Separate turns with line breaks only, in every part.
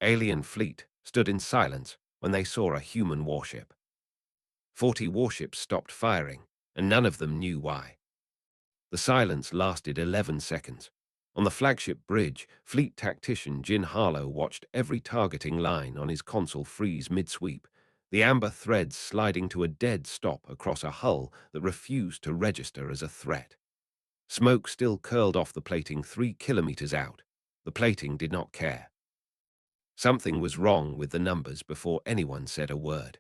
alien fleet stood in silence when they saw a human warship. 40 warships stopped firing, and none of them knew why. The silence lasted 11 seconds. On the flagship bridge, fleet tactician Jin Harlow watched every targeting line on his console freeze mid-sweep, the amber threads sliding to a dead stop across a hull that refused to register as a threat. Smoke still curled off the plating 3 kilometers out. The plating did not care. Something was wrong with the numbers before anyone said a word.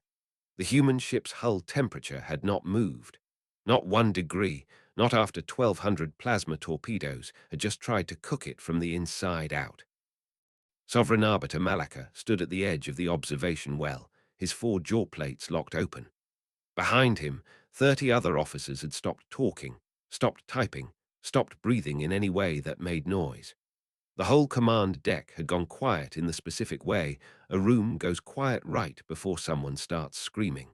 The human ship's hull temperature had not moved. Not 1 degree, not after 1,200 plasma torpedoes had just tried to cook it from the inside out. Sovereign Arbiter Malaka stood at the edge of the observation well, his 4 jaw plates locked open. Behind him, 30 other officers had stopped talking, stopped typing, stopped breathing in any way that made noise. The whole command deck had gone quiet in the specific way a room goes quiet right before someone starts screaming.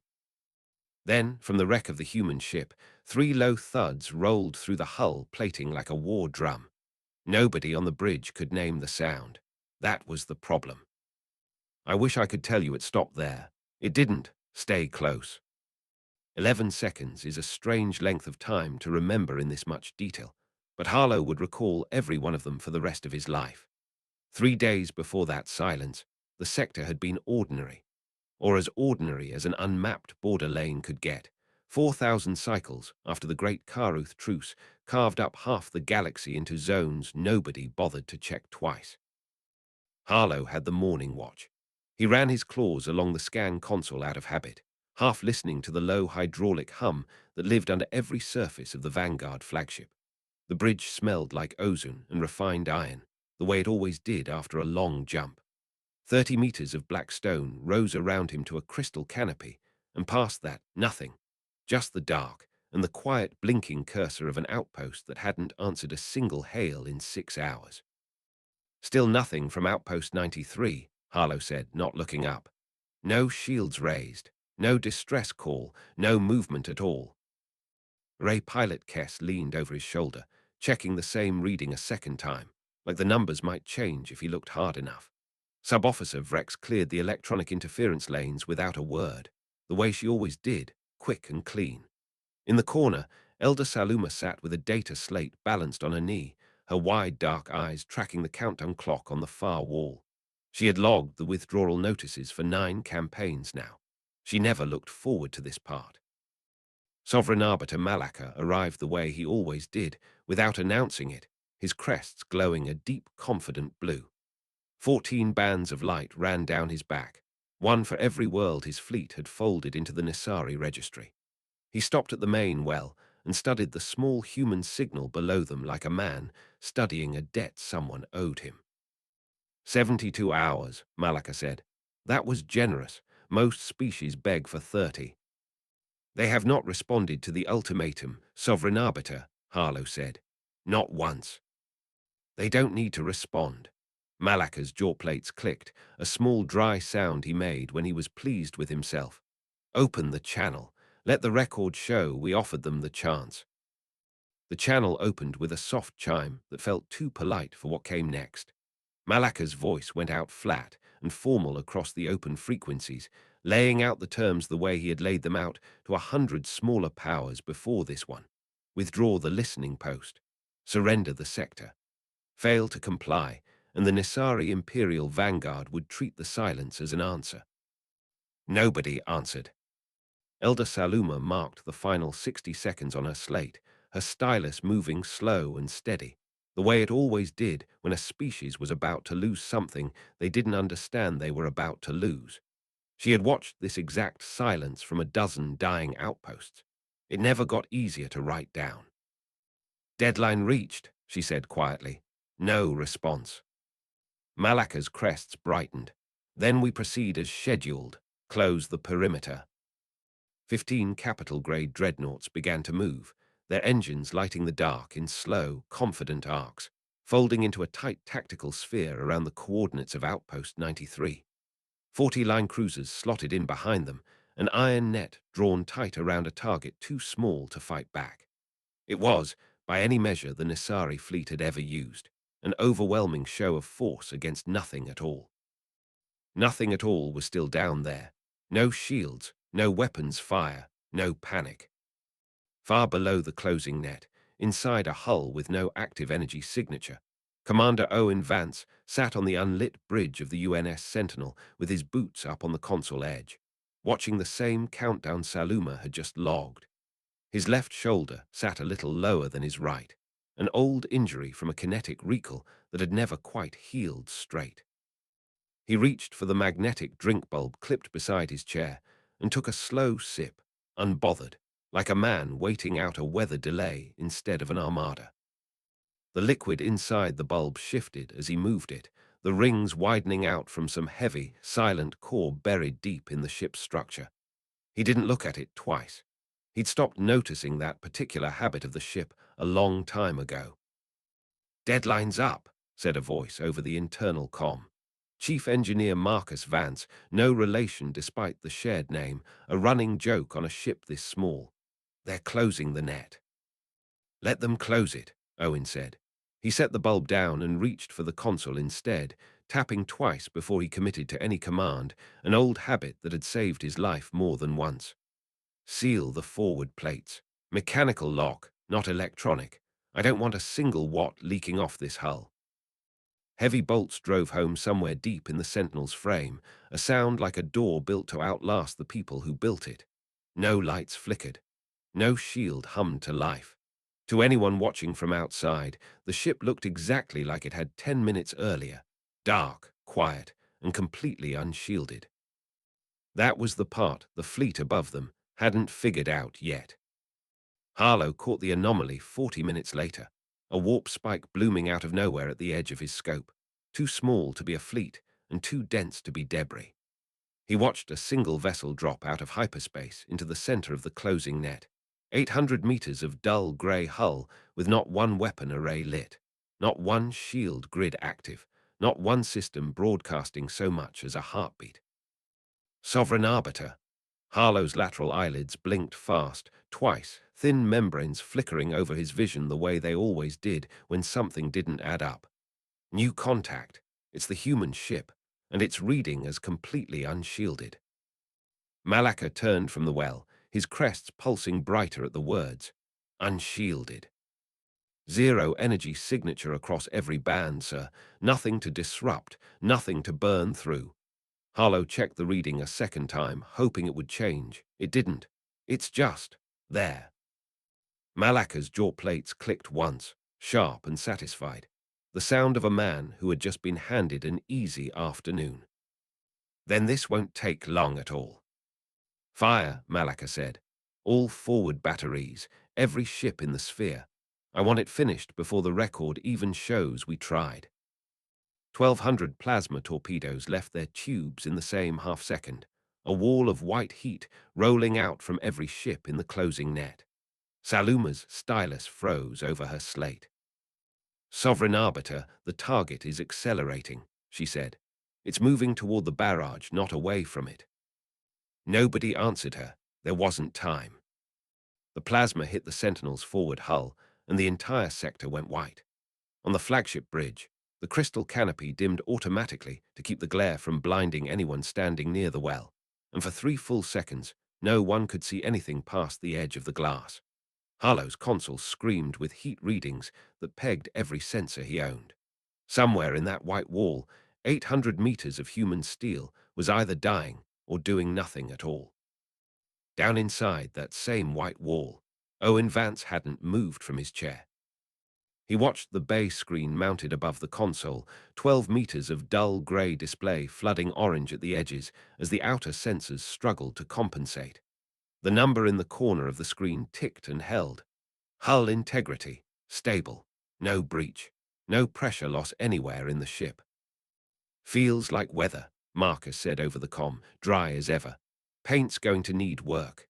Then, from the wreck of the human ship, 3 low thuds rolled through the hull plating like a war drum. Nobody on the bridge could name the sound. That was the problem. I wish I could tell you it stopped there. It didn't. Stay close. 11 seconds is a strange length of time to remember in this much detail, but Harlow would recall every one of them for the rest of his life. 3 days before that silence, the sector had been ordinary, or as ordinary as an unmapped border lane could get. 4,000 cycles after the Great Karuth Truce carved up half the galaxy into zones nobody bothered to check twice. Harlow had the morning watch. He ran his claws along the scan console out of habit, half listening to the low hydraulic hum that lived under every surface of the Vanguard flagship. The bridge smelled like ozone and refined iron, the way it always did after a long jump. 30 meters of black stone rose around him to a crystal canopy, and past that, nothing. Just the dark and the quiet blinking cursor of an outpost that hadn't answered a single hail in 6 hours. Still nothing from Outpost 93, Harlow said, not looking up. No shields raised, no distress call, no movement at all. Ray Pilot Kess leaned over his shoulder, checking the same reading a second time, like the numbers might change if he looked hard enough. Sub-Officer Vrex cleared the electronic interference lanes without a word, the way she always did, quick and clean. In the corner, Elder Saluma sat with a data slate balanced on her knee, her wide dark eyes tracking the countdown clock on the far wall. She had logged the withdrawal notices for 9 campaigns now. She never looked forward to this part. Sovereign Arbiter Malaka arrived the way he always did, without announcing it, his crests glowing a deep, confident blue. 14 bands of light ran down his back, one for every world his fleet had folded into the Nisari registry. He stopped at the main well and studied the small human signal below them like a man studying a debt someone owed him. 72 hours, Malaka said. That was generous. Most species beg for 30. They have not responded to the ultimatum, Sovereign Arbiter, Harlow said. Not once. They don't need to respond. Malaka's jaw plates clicked, a small dry sound he made when he was pleased with himself. Open the channel. Let the record show we offered them the chance. The channel opened with a soft chime that felt too polite for what came next. Malaka's voice went out flat and formal across the open frequencies, laying out the terms the way he had laid them out to 100 smaller powers before this one. Withdraw the listening post. Surrender the sector. Fail to comply, and the Nisari Imperial Vanguard would treat the silence as an answer. Nobody answered. Elder Saluma marked the final 60 seconds on her slate, her stylus moving slow and steady, the way it always did when a species was about to lose something they didn't understand they were about to lose. She had watched this exact silence from a dozen dying outposts. It never got easier to write down. Deadline reached, she said quietly. No response. Malaka's crests brightened. Then we proceed as scheduled. Close the perimeter. 15 capital-grade dreadnoughts began to move, their engines lighting the dark in slow, confident arcs, folding into a tight tactical sphere around the coordinates of Outpost 93. 40 line cruisers slotted in behind them, an iron net drawn tight around a target too small to fight back. It was, by any measure the Nisari fleet had ever used, an overwhelming show of force against nothing at all. Nothing at all was still down there. No shields, no weapons fire, no panic. Far below the closing net, inside a hull with no active energy signature, Commander Owen Vance sat on the unlit bridge of the UNS Sentinel with his boots up on the console edge, watching the same countdown Saluma had just logged. His left shoulder sat a little lower than his right, an old injury from a kinetic recall that had never quite healed straight. He reached for the magnetic drink bulb clipped beside his chair and took a slow sip, unbothered, like a man waiting out a weather delay instead of an armada. The liquid inside the bulb shifted as he moved it, the rings widening out from some heavy, silent core buried deep in the ship's structure. He didn't look at it twice. He'd stopped noticing that particular habit of the ship a long time ago. "Deadline's up," said a voice over the internal comm. Chief Engineer Marcus Vance, no relation despite the shared name, a running joke on a ship this small. "They're closing the net." "Let them close it," Owen said. He set the bulb down and reached for the console instead, tapping twice before he committed to any command, an old habit that had saved his life more than once. "Seal the forward plates. Mechanical lock, not electronic. I don't want a single watt leaking off this hull." Heavy bolts drove home somewhere deep in the Sentinel's frame, a sound like a door built to outlast the people who built it. No lights flickered. No shield hummed to life. To anyone watching from outside, the ship looked exactly like it had 10 minutes earlier, dark, quiet, and completely unshielded. That was the part the fleet above them hadn't figured out yet. Harlow caught the anomaly 40 minutes later, a warp spike blooming out of nowhere at the edge of his scope, too small to be a fleet and too dense to be debris. He watched a single vessel drop out of hyperspace into the center of the closing net, 800 meters of dull gray hull with not one weapon array lit, not one shield grid active, not one system broadcasting so much as a heartbeat. Sovereign Arbiter. Harlow's lateral eyelids blinked fast, twice, thin membranes flickering over his vision the way they always did when something didn't add up. New contact. It's the human ship, and it's reading as completely unshielded. Malaka turned from the well, his crests pulsing brighter at the words. Unshielded. Zero energy signature across every band, sir. Nothing to disrupt, nothing to burn through. Harlow checked the reading a second time, hoping it would change. It didn't. It's just there. Malaka's jaw plates clicked once, sharp and satisfied, the sound of a man who had just been handed an easy afternoon. "Then this won't take long at all." "Fire," Malaka said. "All forward batteries, every ship in the sphere. I want it finished before the record even shows we tried." 1,200 plasma torpedoes left their tubes in the same half-second, a wall of white heat rolling out from every ship in the closing net. Saluma's stylus froze over her slate. "Sovereign Arbiter, the target is accelerating," she said. "It's moving toward the barrage, not away from it." Nobody answered her. There wasn't time. The plasma hit the Sentinel's forward hull, and the entire sector went white. On the flagship bridge, the crystal canopy dimmed automatically to keep the glare from blinding anyone standing near the well, and for 3 full seconds, no one could see anything past the edge of the glass. Harlow's console screamed with heat readings that pegged every sensor he owned. Somewhere in that white wall, 800 meters of human steel was either dying or doing nothing at all. Down inside that same white wall, Owen Vance hadn't moved from his chair. He watched the bay screen mounted above the console, 12 meters of dull gray display flooding orange at the edges as the outer sensors struggled to compensate. The number in the corner of the screen ticked and held. Hull integrity, stable, no breach, no pressure loss anywhere in the ship. "Feels like weather," Marcus said over the comm, dry as ever. "Paint's going to need work."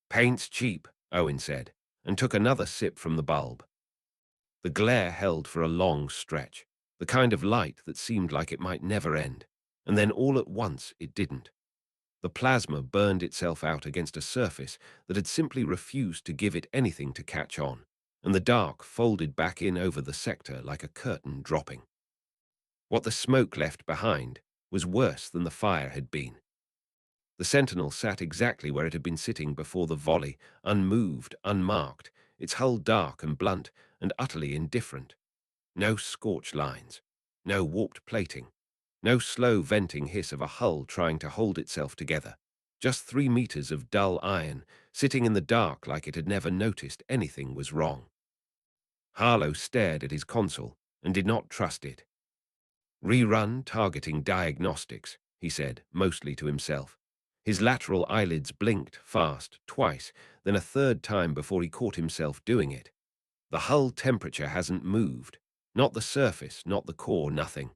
"Paint's cheap," Owen said, and took another sip from the bulb. The glare held for a long stretch, the kind of light that seemed like it might never end, and then all at once it didn't. The plasma burned itself out against a surface that had simply refused to give it anything to catch on, and the dark folded back in over the sector like a curtain dropping. What the smoke left behind was worse than the fire had been. The sentinel sat exactly where it had been sitting before the volley, unmoved, unmarked, its hull dark and blunt and utterly indifferent. No scorch lines, no warped plating, no slow venting hiss of a hull trying to hold itself together. Just 3 meters of dull iron, sitting in the dark like it had never noticed anything was wrong. Harlow stared at his console and did not trust it. "Rerun targeting diagnostics," he said, mostly to himself. His lateral eyelids blinked fast, twice, then a third time before he caught himself doing it. The hull temperature hasn't moved. Not the surface, not the core, nothing.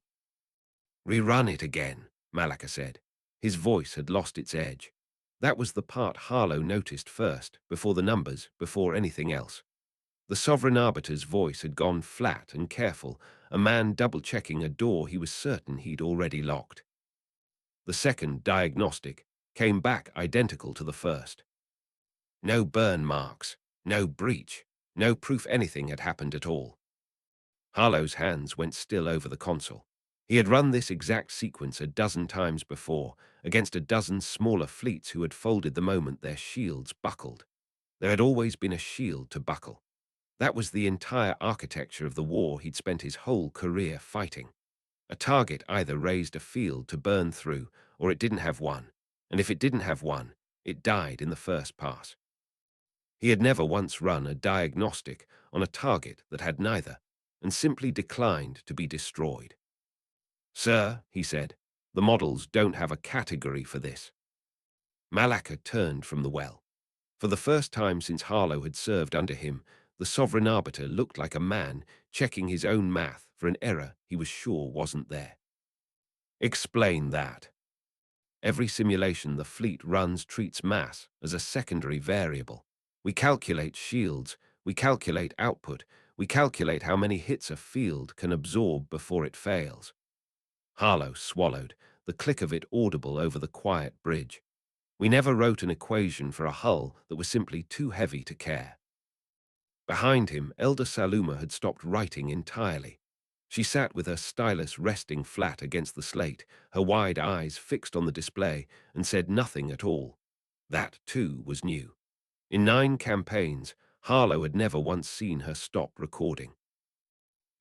"Rerun it again," Malaka said. His voice had lost its edge. That was the part Harlow noticed first, before the numbers, before anything else. The Sovereign Arbiter's voice had gone flat and careful, a man double-checking a door he was certain he'd already locked. The second, diagnostic, came back identical to the first. No burn marks, no breach, no proof anything had happened at all. Harlow's hands went still over the console. He had run this exact sequence a dozen times before, against a dozen smaller fleets who had folded the moment their shields buckled. There had always been a shield to buckle. That was the entire architecture of the war he'd spent his whole career fighting. A target either raised a field to burn through, or it didn't have one, and if it didn't have one, it died in the first pass. He had never once run a diagnostic on a target that had neither, and simply declined to be destroyed. "Sir," he said, "the models don't have a category for this." Malaka turned from the well. For the first time since Harlow had served under him, the Sovereign Arbiter looked like a man checking his own math for an error he was sure wasn't there. "Explain that." Every simulation the fleet runs treats mass as a secondary variable. We calculate shields, we calculate output, we calculate how many hits a field can absorb before it fails. Harlow swallowed, the click of it audible over the quiet bridge. We never wrote an equation for a hull that was simply too heavy to care. Behind him, Elder Saluma had stopped writing entirely. She sat with her stylus resting flat against the slate, her wide eyes fixed on the display, and said nothing at all. That, too, was new. In 9 campaigns, Harlow had never once seen her stop recording.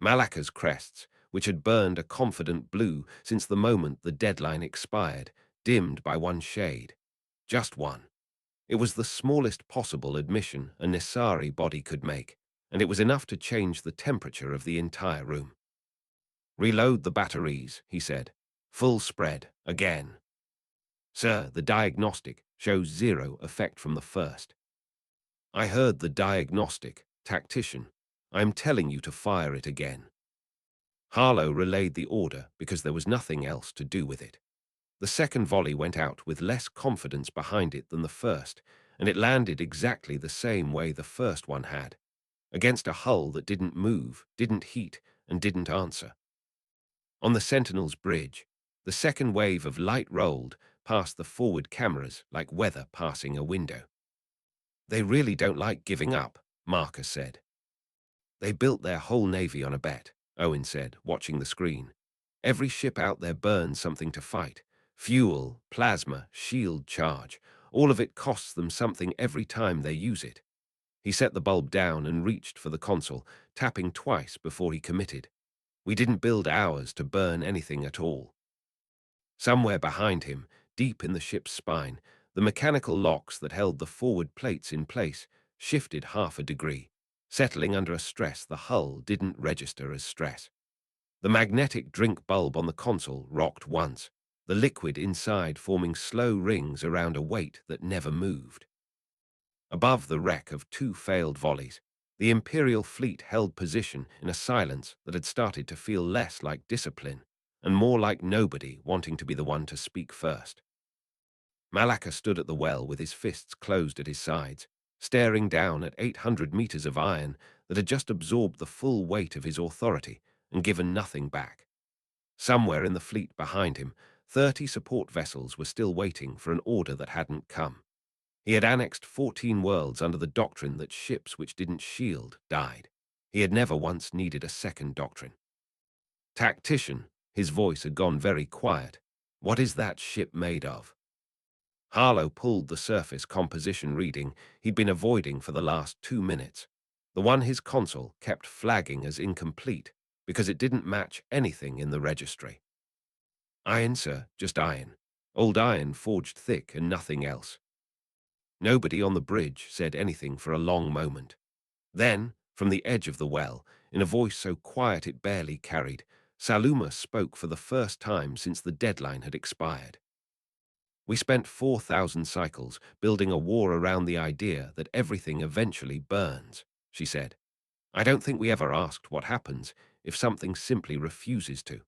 Malaka's crests, which had burned a confident blue since the moment the deadline expired, dimmed by one shade. Just one. It was the smallest possible admission a Nisari body could make, and it was enough to change the temperature of the entire room. "Reload the batteries," he said. "Full spread, again." "Sir, the diagnostic shows 0 effect from the first." "I heard the diagnostic, tactician. I am telling you to fire it again." Harlow relayed the order because there was nothing else to do with it. The second volley went out with less confidence behind it than the first, and it landed exactly the same way the first one had, against a hull that didn't move, didn't heat, and didn't answer. On the Sentinel's bridge, the second wave of light rolled past the forward cameras like weather passing a window. "They really don't like giving up," Marcus said. "They built their whole navy on a bet," Owen said, watching the screen. "Every ship out there burns something to fight. Fuel, plasma, shield charge. All of it costs them something every time they use it." He set the bulb down and reached for the console, tapping twice before he committed. "We didn't build ours to burn anything at all." Somewhere behind him, deep in the ship's spine, the mechanical locks that held the forward plates in place shifted half a degree, settling under a stress the hull didn't register as stress. The magnetic drink bulb on the console rocked once, the liquid inside forming slow rings around a weight that never moved. Above the wreck of 2 failed volleys, the Imperial fleet held position in a silence that had started to feel less like discipline and more like nobody wanting to be the one to speak first. Malaka stood at the well with his fists closed at his sides, staring down at 800 meters of iron that had just absorbed the full weight of his authority and given nothing back. Somewhere in the fleet behind him, 30 support vessels were still waiting for an order that hadn't come. He had annexed 14 worlds under the doctrine that ships which didn't shield died. He had never once needed a second doctrine. "Tactician," his voice had gone very quiet. What is that ship made of? Harlow pulled the surface composition reading he'd been avoiding for the last 2 minutes. The one his console kept flagging as incomplete because it didn't match anything in the registry. Iron, sir, just iron. Old iron forged thick and nothing else. Nobody on the bridge said anything for a long moment. Then, from the edge of the well, in a voice so quiet it barely carried, Saluma spoke for the first time since the deadline had expired. We spent 4,000 cycles building a war around the idea that everything eventually burns, she said. I don't think we ever asked what happens if something simply refuses to.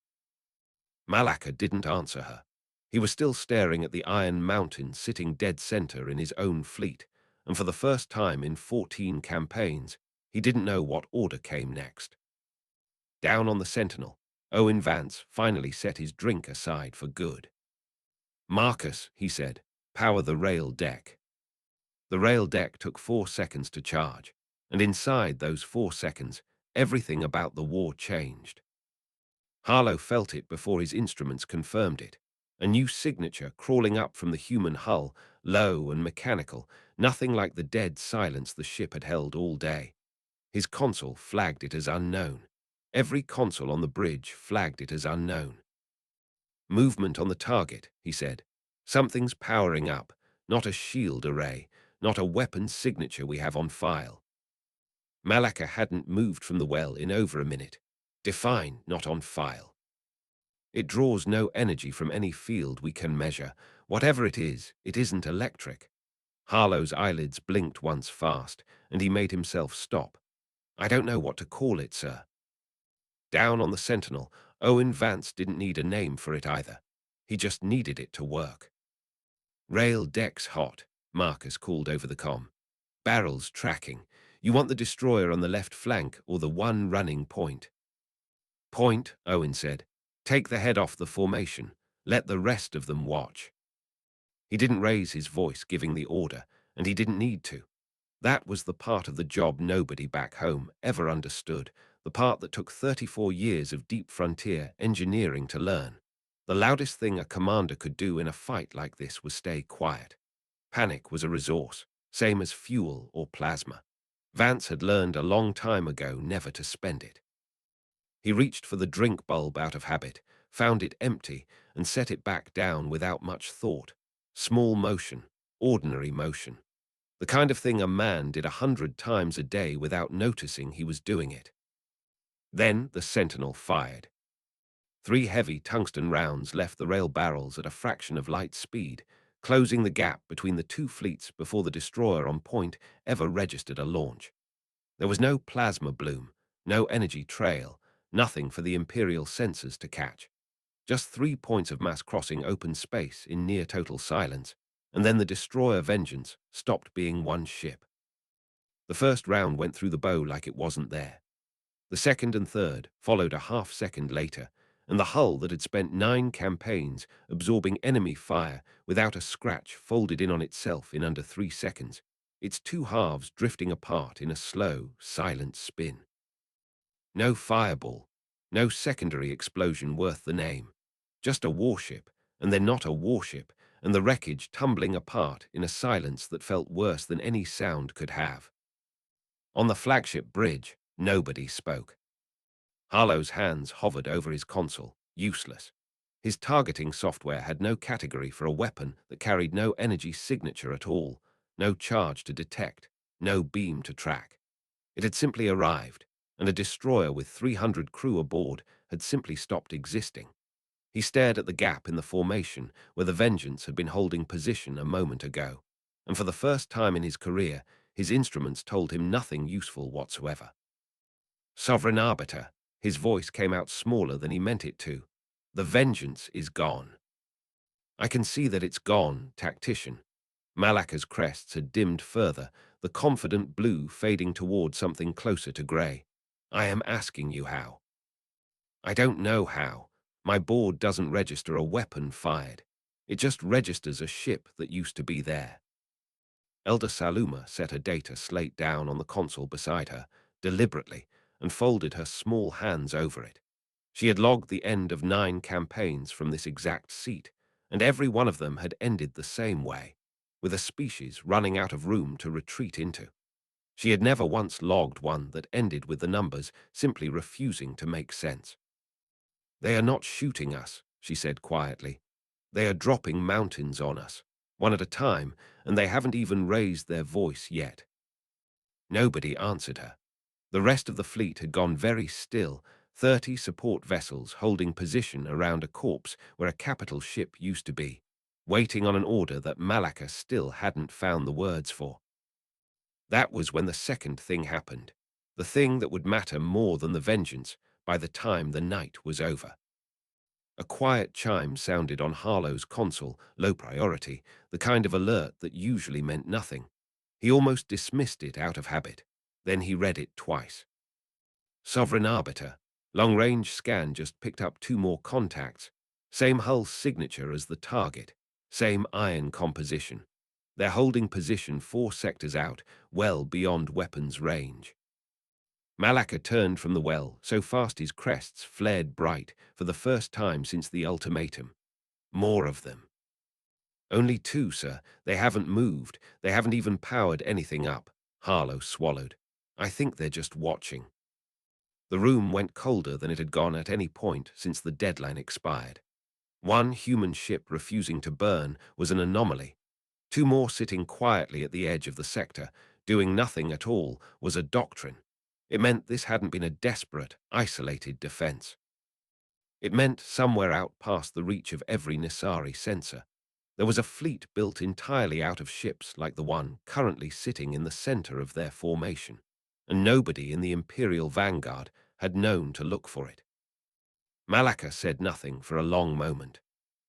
Malaka didn't answer her. He was still staring at the Iron Mountain sitting dead center in his own fleet, and for the first time in 14 campaigns, he didn't know what order came next. Down on the Sentinel, Owen Vance finally set his drink aside for good. Marcus, he said, power the rail deck. The rail deck took 4 seconds to charge, and inside those 4 seconds, everything about the war changed. Harlow felt it before his instruments confirmed it. A new signature crawling up from the human hull, low and mechanical, nothing like the dead silence the ship had held all day. His console flagged it as unknown. Every console on the bridge flagged it as unknown. Movement on the target, he said. Something's powering up, not a shield array, not a weapon signature we have on file. Malaka hadn't moved from the well in over a minute. Define, not on file. It draws no energy from any field we can measure. Whatever it isn't electric. Harlow's eyelids blinked once fast, and he made himself stop. I don't know what to call it, sir. Down on the Sentinel, Owen Vance didn't need a name for it either. He just needed it to work. Rail deck's hot, Marcus called over the comm. Barrels tracking. You want the destroyer on the left flank or the one running point? Point, Owen said. Take the head off the formation. Let the rest of them watch. He didn't raise his voice giving the order, and he didn't need to. That was the part of the job nobody back home ever understood, the part that took 34 years of deep frontier engineering to learn. The loudest thing a commander could do in a fight like this was stay quiet. Panic was a resource, same as fuel or plasma. Vance had learned a long time ago never to spend it. He reached for the drink bulb out of habit, found it empty, and set it back down without much thought. Small motion, ordinary motion. The kind of thing a man did 100 times a day without noticing he was doing it. Then the Sentinel fired. 3 heavy tungsten rounds left the rail barrels at a fraction of light speed, closing the gap between the two fleets before the destroyer on point ever registered a launch. There was no plasma bloom, no energy trail, nothing for the Imperial sensors to catch. Just 3 points of mass crossing open space in near total silence, and then the destroyer Vengeance stopped being one ship. The first round went through the bow like it wasn't there. The second and third followed a half-second later, and the hull that had spent 9 campaigns absorbing enemy fire without a scratch folded in on itself in under 3 seconds, its 2 halves drifting apart in a slow, silent spin. No fireball, no secondary explosion worth the name. Just a warship, and then not a warship, and the wreckage tumbling apart in a silence that felt worse than any sound could have. On the flagship bridge, nobody spoke. Harlow's hands hovered over his console, useless. His targeting software had no category for a weapon that carried no energy signature at all, no charge to detect, no beam to track. It had simply arrived, and a destroyer with 300 crew aboard had simply stopped existing. He stared at the gap in the formation where the Vengeance had been holding position a moment ago, and for the first time in his career, his instruments told him nothing useful whatsoever. Sovereign Arbiter, his voice came out smaller than he meant it to. The Vengeance is gone. I can see that it's gone, tactician. Malaka's crests had dimmed further, the confident blue fading toward something closer to grey. I am asking you how. I don't know how. My board doesn't register a weapon fired. It just registers a ship that used to be there. Elder Saluma set her data slate down on the console beside her, deliberately, and folded her small hands over it. She had logged the end of 9 campaigns from this exact seat, and every one of them had ended the same way, with a species running out of room to retreat into. She had never once logged one that ended with the numbers simply refusing to make sense. "They are not shooting us," she said quietly. "They are dropping mountains on us, one at a time, and they haven't even raised their voice yet." Nobody answered her. The rest of the fleet had gone very still, 30 support vessels holding position around a corpse where a capital ship used to be, waiting on an order that Malacca still hadn't found the words for. That was when the second thing happened, the thing that would matter more than the vengeance by the time the night was over. A quiet chime sounded on Harlow's console, low priority, the kind of alert that usually meant nothing. He almost dismissed it out of habit. Then he read it twice. Sovereign Arbiter. Long-range scan just picked up 2 more contacts. Same hull signature as the target. Same iron composition. They're holding position 4 sectors out, well beyond weapons range. Malacca turned from the well so fast his crests flared bright for the first time since the ultimatum. More of them. "Only 2, sir. They haven't moved. They haven't even powered anything up." Harlow swallowed. "I think they're just watching." The room went colder than it had gone at any point since the deadline expired. 1 human ship refusing to burn was an anomaly. 2 more sitting quietly at the edge of the sector, doing nothing at all, was a doctrine. It meant this hadn't been a desperate, isolated defense. It meant somewhere out past the reach of every Nisari sensor, there was a fleet built entirely out of ships like the one currently sitting in the center of their formation, and nobody in the Imperial Vanguard had known to look for it. Malacca said nothing for a long moment.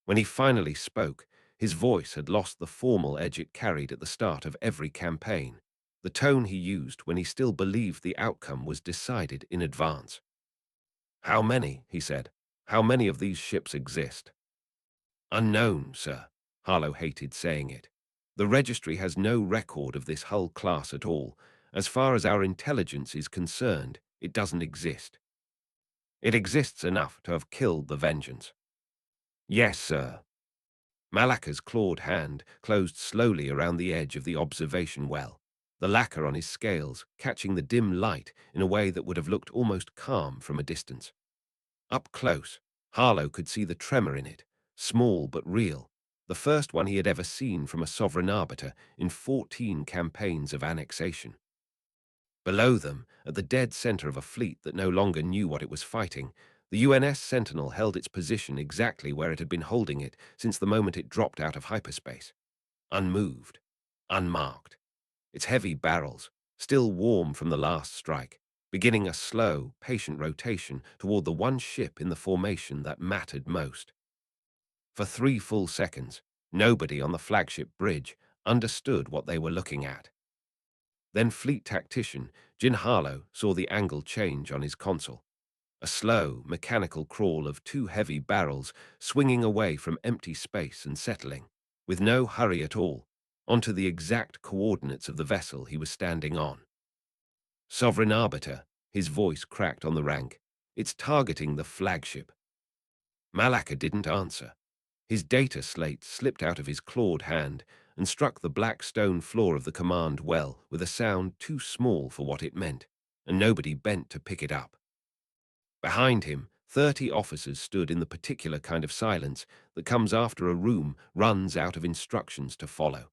When he finally spoke, his voice had lost the formal edge it carried at the start of every campaign, the tone he used when he still believed the outcome was decided in advance. "How many?" he said. "How many of these ships exist?" "Unknown, sir." Harlow hated saying it. "The registry has no record of this hull class at all. As far as our intelligence is concerned, it doesn't exist. It exists enough to have killed the Vengeance." "Yes, sir." Malacca's clawed hand closed slowly around the edge of the observation well, the lacquer on his scales catching the dim light in a way that would have looked almost calm from a distance. Up close, Harlow could see the tremor in it, small but real, the first one he had ever seen from a sovereign arbiter in 14 campaigns of annexation. Below them, at the dead center of a fleet that no longer knew what it was fighting, the UNS Sentinel held its position exactly where it had been holding it since the moment it dropped out of hyperspace. Unmoved, unmarked. Its heavy barrels, still warm from the last strike, beginning a slow, patient rotation toward the one ship in the formation that mattered most. For 3 full seconds, nobody on the flagship bridge understood what they were looking at. Then fleet tactician Jin Harlow saw the angle change on his console. A slow, mechanical crawl of 2 heavy barrels swinging away from empty space and settling, with no hurry at all, onto the exact coordinates of the vessel he was standing on. "Sovereign Arbiter," his voice cracked on the rank. "It's targeting the flagship." Malacca didn't answer. His data slate slipped out of his clawed hand and struck the black stone floor of the command well with a sound too small for what it meant, and nobody bent to pick it up. Behind him, 30 officers stood in the particular kind of silence that comes after a room runs out of instructions to follow.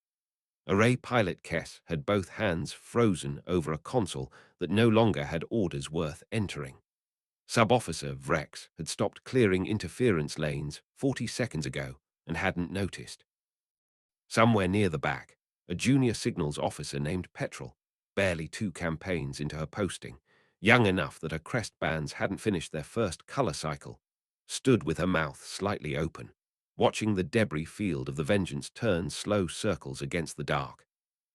Array Pilot Kess had both hands frozen over a console that no longer had orders worth entering. Sub-Officer Vrex had stopped clearing interference lanes 40 seconds ago and hadn't noticed. Somewhere near the back, a junior signals officer named Petrel, barely 2 campaigns into her posting, young enough that her crest bands hadn't finished their first color cycle, stood with her mouth slightly open, watching the debris field of the Vengeance turn slow circles against the dark,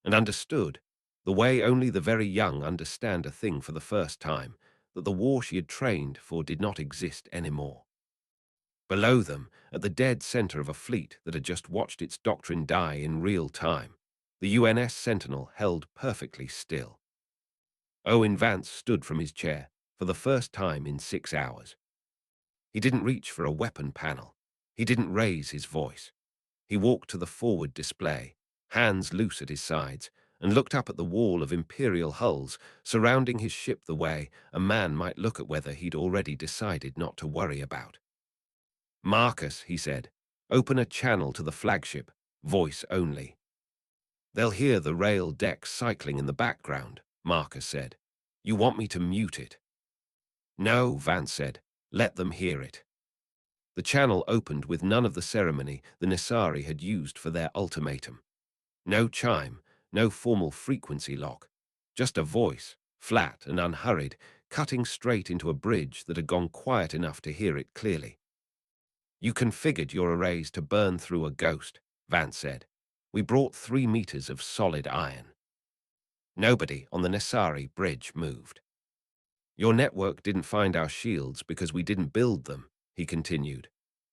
and understood, the way only the very young understand a thing for the first time, that the war she had trained for did not exist anymore. Below them, at the dead center of a fleet that had just watched its doctrine die in real time, the UNS Sentinel held perfectly still. Owen Vance stood from his chair for the first time in 6 hours. He didn't reach for a weapon panel. He didn't raise his voice. He walked to the forward display, hands loose at his sides, and looked up at the wall of imperial hulls surrounding his ship the way a man might look at whether he'd already decided not to worry about. "Marcus," he said, "open a channel to the flagship, voice only." "They'll hear the rail deck cycling in the background," Marcus said. "You want me to mute it?" "No," Vance said. "Let them hear it." The channel opened with none of the ceremony the Nisari had used for their ultimatum. No chime, no formal frequency lock, just a voice, flat and unhurried, cutting straight into a bridge that had gone quiet enough to hear it clearly. "You configured your arrays to burn through a ghost," Vance said. "We brought 3 meters of solid iron." Nobody on the Nisari bridge moved. "Your network didn't find our shields because we didn't build them," he continued.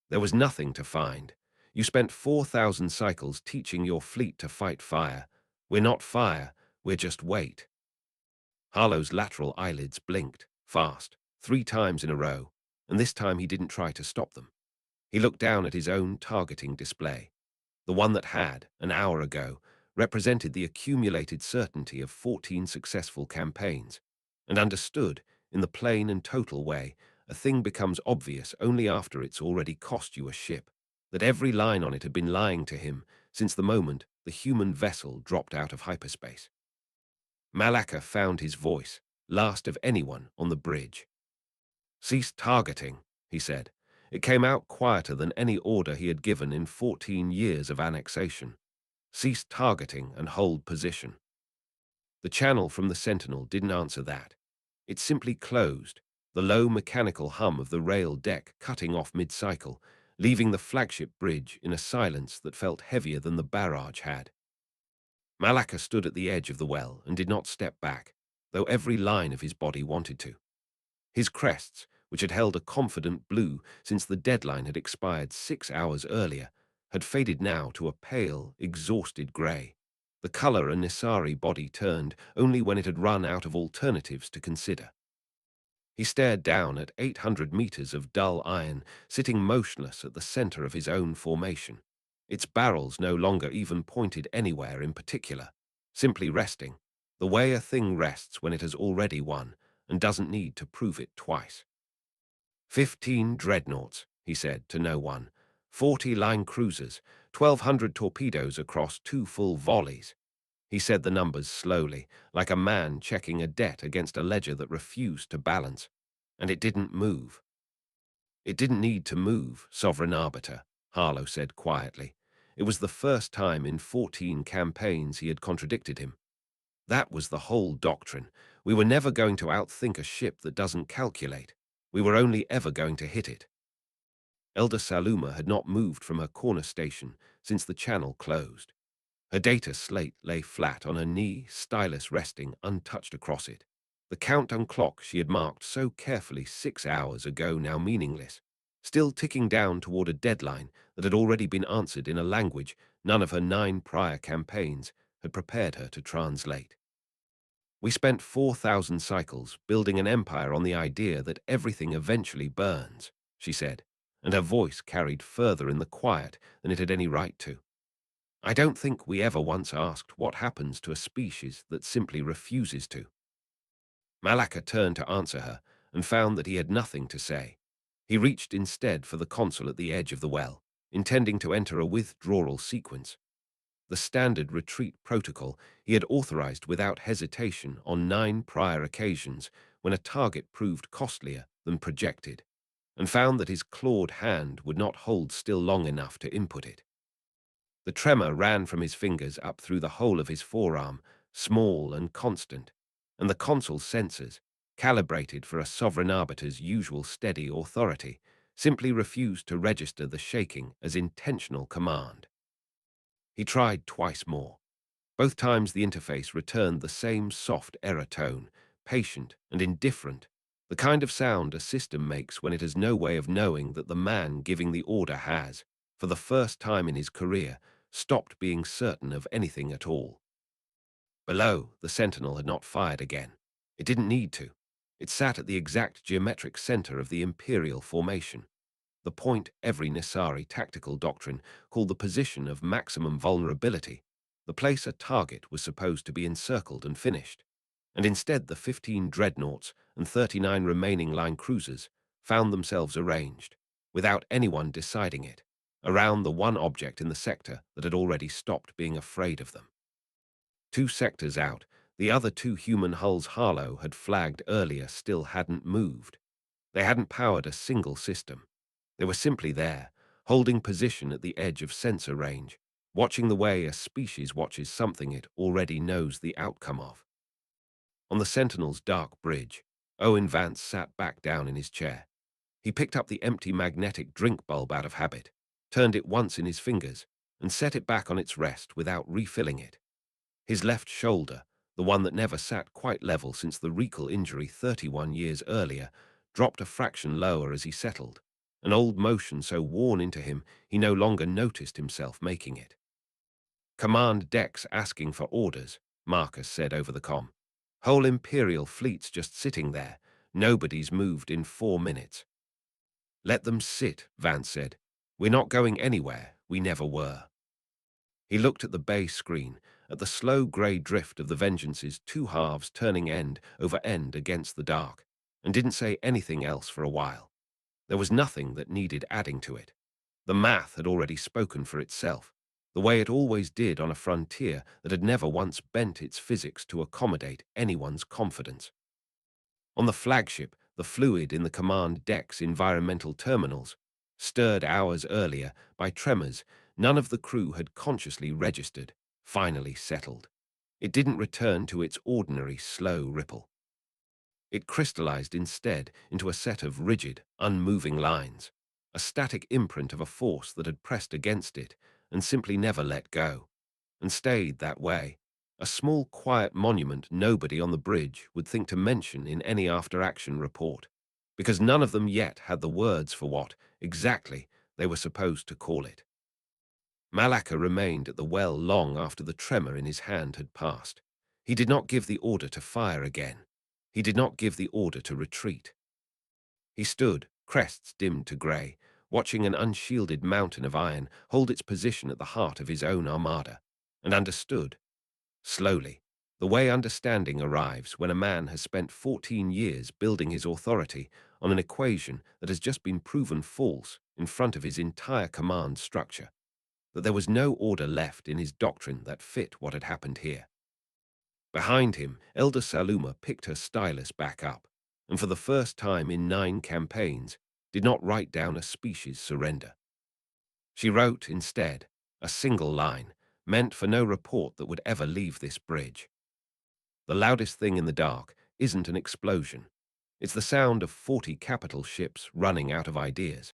"There was nothing to find. You spent 4,000 cycles teaching your fleet to fight fire. We're not fire, we're just weight." Harlow's lateral eyelids blinked, fast, 3 times in a row, and this time he didn't try to stop them. He looked down at his own targeting display. The one that had, an hour ago, represented the accumulated certainty of 14 successful campaigns, and understood, in the plain and total way, a thing becomes obvious only after it's already cost you a ship, that every line on it had been lying to him since the moment the human vessel dropped out of hyperspace. Malaka found his voice, last of anyone on the bridge. "Cease targeting," he said. It came out quieter than any order he had given in 14 years of annexation. "Cease targeting and hold position." The channel from the Sentinel didn't answer that. It simply closed, the low mechanical hum of the rail deck cutting off mid-cycle, leaving the flagship bridge in a silence that felt heavier than the barrage had. Malaka stood at the edge of the well and did not step back, though every line of his body wanted to. His crests, which had held a confident blue since the deadline had expired 6 hours earlier, had faded now to a pale, exhausted grey. The colour a Nisari body turned only when it had run out of alternatives to consider. He stared down at 800 meters of dull iron sitting motionless at the center of his own formation. Its barrels no longer even pointed anywhere in particular, simply resting, the way a thing rests when it has already won and doesn't need to prove it twice. 15 dreadnoughts, he said to no one, 40 line cruisers, 1,200 torpedoes across 2 full volleys. He said the numbers slowly, like a man checking a debt against a ledger that refused to balance, and it didn't move. "It didn't need to move, Sovereign Arbiter," Harlow said quietly. It was the first time in 14 campaigns he had contradicted him. That was the whole doctrine. We were never going to outthink a ship that doesn't calculate. We were only ever going to hit it. Elder Saluma had not moved from her corner station since the channel closed. Her data slate lay flat on her knee, stylus resting untouched across it. The countdown clock she had marked so carefully 6 hours ago now meaningless, still ticking down toward a deadline that had already been answered in a language none of her 9 prior campaigns had prepared her to translate. "We spent 4,000 cycles building an empire on the idea that everything eventually burns," she said, and her voice carried further in the quiet than it had any right to. "I don't think we ever once asked what happens to a species that simply refuses to." Malaka turned to answer her and found that he had nothing to say. He reached instead for the console at the edge of the well, intending to enter a withdrawal sequence. The standard retreat protocol he had authorized without hesitation on 9 prior occasions when a target proved costlier than projected, and found that his clawed hand would not hold still long enough to input it. The tremor ran from his fingers up through the whole of his forearm, small and constant, and the console's sensors, calibrated for a sovereign arbiter's usual steady authority, simply refused to register the shaking as intentional command. He tried twice more. Both times the interface returned the same soft error tone, patient and indifferent, the kind of sound a system makes when it has no way of knowing that the man giving the order has, for the first time in his career, stopped being certain of anything at all. Below, the Sentinel had not fired again. It didn't need to. It sat at the exact geometric center of the Imperial formation. the point every Nisari tactical doctrine called the position of maximum vulnerability, the place a target was supposed to be encircled and finished. And instead the 15 dreadnoughts and 39 remaining line cruisers found themselves arranged, without anyone deciding it, around the one object in the sector that had already stopped being afraid of them. 2 sectors out, the other 2 human hulls Harlow had flagged earlier still hadn't moved. They hadn't powered a single system. They were simply there, holding position at the edge of sensor range, watching the way a species watches something it already knows the outcome of. On the Sentinel's dark bridge, Owen Vance sat back down in his chair. He picked up the empty magnetic drink bulb out of habit, turned it once in his fingers, and set it back on its rest without refilling it. His left shoulder, the one that never sat quite level since the recall injury 31 years earlier, dropped a fraction lower as he settled, an old motion so worn into him he no longer noticed himself making it. "Command deck's asking for orders," Marcus said over the com. "Whole Imperial fleet's just sitting there. Nobody's moved in 4 minutes." "Let them sit," Vance said. "We're not going anywhere. We never were." He looked at the bay screen, at the slow grey drift of the Vengeance's 2 halves turning end over end against the dark, and didn't say anything else for a while. There was nothing that needed adding to it. The math had already spoken for itself, the way it always did on a frontier that had never once bent its physics to accommodate anyone's confidence. On the flagship, the fluid in the command deck's environmental terminals, stirred hours earlier by tremors none of the crew had consciously registered, finally settled. It didn't return to its ordinary slow ripple. It crystallized instead into a set of rigid, unmoving lines, a static imprint of a force that had pressed against it and simply never let go, and stayed that way, a small quiet monument nobody on the bridge would think to mention in any after-action report, because none of them yet had the words for what, exactly, they were supposed to call it. Malacca remained at the well long after the tremor in his hand had passed. He did not give the order to fire again. He did not give the order to retreat. He stood, crests dimmed to grey, watching an unshielded mountain of iron hold its position at the heart of his own armada, and understood, slowly, the way understanding arrives when a man has spent 14 years building his authority on an equation that has just been proven false in front of his entire command structure, that there was no order left in his doctrine that fit what had happened here. Behind him, Elder Saluma picked her stylus back up, and for the first time in 9 campaigns, did not write down a species surrender. She wrote, instead, a single line, meant for no report that would ever leave this bridge. "The loudest thing in the dark isn't an explosion. It's the sound of 40 capital ships running out of ideas.